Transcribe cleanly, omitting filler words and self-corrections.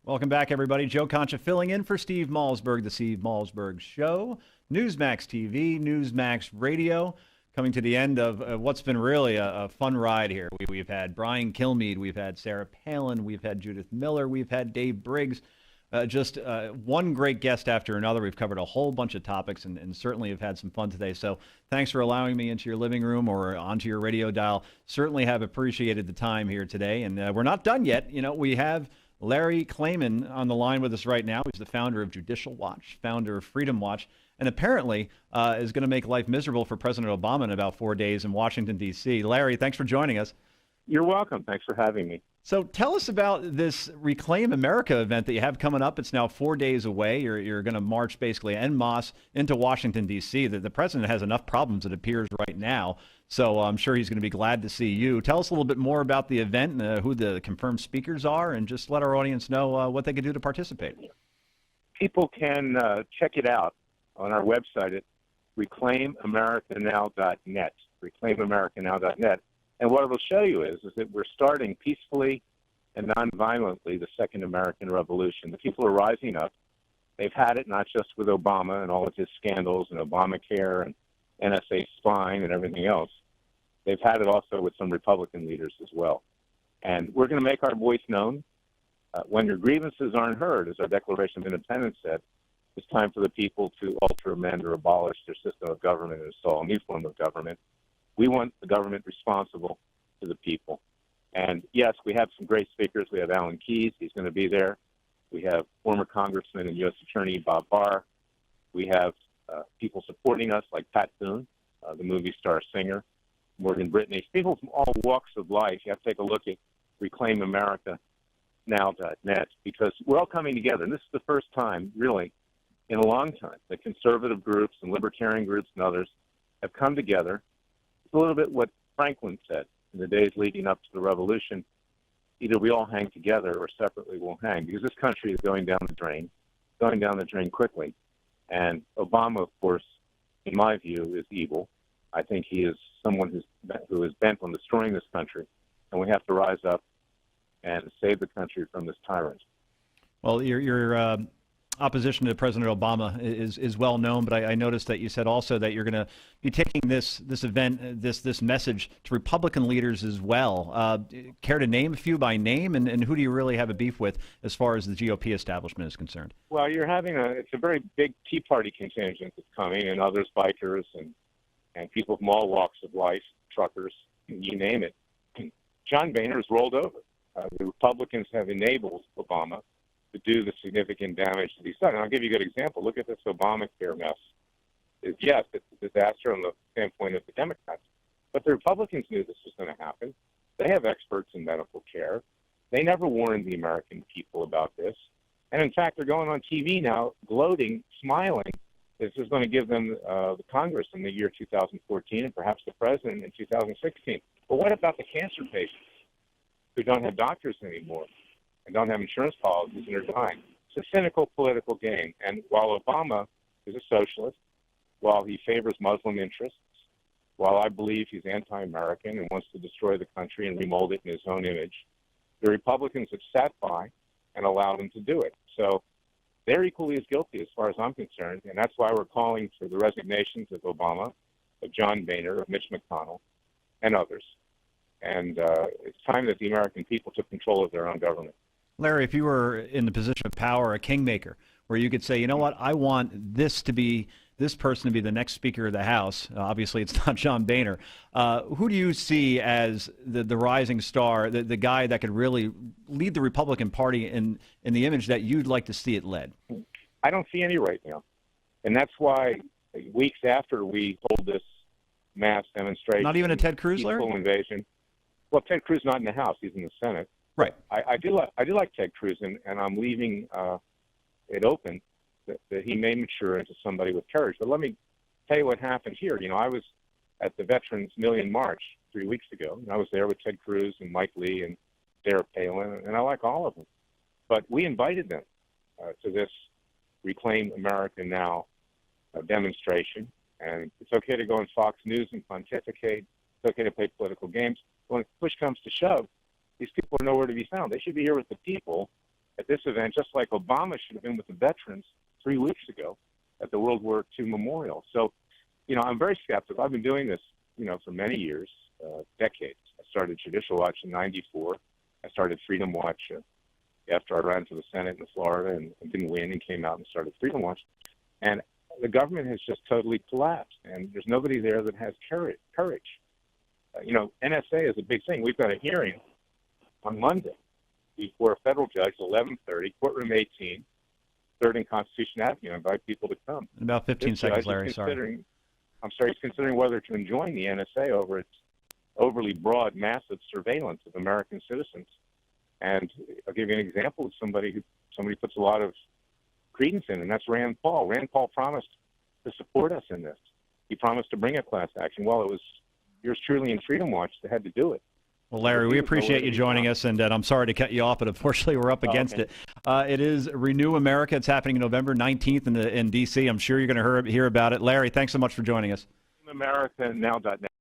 Welcome back, everybody. Joe Concha filling in for Steve Malsberg, the Steve Malsberg Show. Newsmax TV, Newsmax Radio, coming to the end of what's been really a fun ride here. We've had Brian Kilmeade, we've had Sarah Palin, we've had Judith Miller, we've had Dave Briggs. Just one great guest after another. We've covered a whole bunch of topics and certainly have had some fun today. So thanks for allowing me into your living room or onto your radio dial. Certainly have appreciated the time here today. And we're not done yet. We have Larry Klayman on the line with us right now. He's the founder of Judicial Watch, founder of Freedom Watch, and apparently is going to make life miserable for President Obama in about 4 days in Washington, D.C. Larry, thanks for joining us. You're welcome. Thanks for having me. So tell us about this Reclaim America event that you have coming up. It's now 4 days away. You're going to march basically en masse into Washington, D.C. The president has enough problems, it appears, right now. So I'm sure he's going to be glad to see you. Tell us a little bit more about the event and who the confirmed speakers are, and just let our audience know what they can do to participate. People can check it out on our website at reclaimamericanow.net, reclaimamericanow.net. And what it'll show you is that we're starting peacefully and nonviolently the Second American Revolution. The people are rising up. They've had it not just with Obama and all of his scandals and Obamacare and NSA spying and everything else. They've had it also with some Republican leaders as well. And we're going to make our voice known. When your grievances aren't heard, as our Declaration of Independence said, it's time for the people to alter, amend, or abolish their system of government and install a new form of government. We want the government responsible to the people. And yes, we have some great speakers. We have Alan Keyes. He's going to be there. We have former Congressman and U.S. Attorney Bob Barr. We have people supporting us like Pat Boone, the movie star singer, Morgan Brittany. People from all walks of life. You have to take a look at reclaimamericanow.net because we're all coming together. And this is the first time, really, in a long time, that conservative groups and libertarian groups and others have come together. It's a little bit what Franklin said in the days leading up to the revolution. Either we all hang together or separately we'll hang, because this country is going down the drain quickly. And Obama, of course, in my view, is evil. I think he is someone who is bent on destroying this country, and we have to rise up and save the country from this tyrant. Well, your opposition to President Obama is well known, but I noticed that you said also that you're going to be taking this event, this message to Republican leaders as well. Care to name a few by name, and who do you really have a beef with as far as the GOP establishment is concerned? Well, it's a very big Tea Party contingent that's coming, and others, bikers and people from all walks of life, truckers, you name it. John Boehner has rolled over. The Republicans have enabled Obama to do the significant damage that he's done. And I'll give you a good example. Look at this Obamacare mess. Yes, it's a disaster on the standpoint of the Democrats, but the Republicans knew this was going to happen. They have experts in medical care. They never warned the American people about this. And in fact, they're going on TV now, gloating, smiling. This is going to give them the Congress in the year 2014 and perhaps the president in 2016. But what about the cancer patients who don't have doctors anymore and don't have insurance policies and are dying? It's a cynical political game. And while Obama is a socialist, while he favors Muslim interests, while I believe he's anti-American and wants to destroy the country and remold it in his own image, the Republicans have sat by and allowed him to do it. So they're equally as guilty as far as I'm concerned, and that's why we're calling for the resignations of Obama, of John Boehner, of Mitch McConnell, and others. And it's time that the American people took control of their own government. Larry, if you were in the position of power, a kingmaker, where you could say, you know what, I want this person to be the next Speaker of the House. Obviously, it's not John Boehner. Who do you see as the rising star, the guy that could really lead the Republican Party in the image that you'd like to see it led? I don't see any right now. And that's why weeks after we hold this mass demonstration... Not even a Ted Cruz, Larry? Invasion. Well, Ted Cruz not in the House. He's in the Senate. Right. I do like Ted Cruz, and I'm leaving it open that he may mature into somebody with courage. But let me tell you what happened here. I was at the Veterans Million March 3 weeks ago, and I was there with Ted Cruz and Mike Lee and Sarah Palin, and I like all of them. But we invited them to this Reclaim America Now demonstration, and it's okay to go on Fox News and pontificate. It's okay to play political games. When push comes to shove, these people are nowhere to be found. They should be here with the people at this event, just like Obama should have been with the veterans 3 weeks ago at the World War II Memorial. So, I'm very skeptical. I've been doing this, for many years, decades. I started Judicial Watch in '94. I started Freedom Watch after I ran for the Senate in Florida and didn't win and came out and started Freedom Watch. And the government has just totally collapsed, and there's nobody there that has courage. NSA is a big thing. We've got a hearing on Monday before a federal judge, 11:30, courtroom 18, 3rd and Constitution Avenue. I invite people to come. About 15 seconds, Larry. He's considering whether to enjoin the NSA over its overly broad, massive surveillance of American citizens. And I'll give you an example of somebody puts a lot of credence in, and that's Rand Paul. Rand Paul promised to support us in this. He promised to bring a class action. Well, it was yours truly and Freedom Watch that had to do it. Well, Larry, we appreciate you joining us, and I'm sorry to cut you off, but unfortunately we're up against it. It is Renew America. It's happening November 19th in D.C. I'm sure you're going to hear about it. Larry, thanks so much for joining us. AmericaNow.net.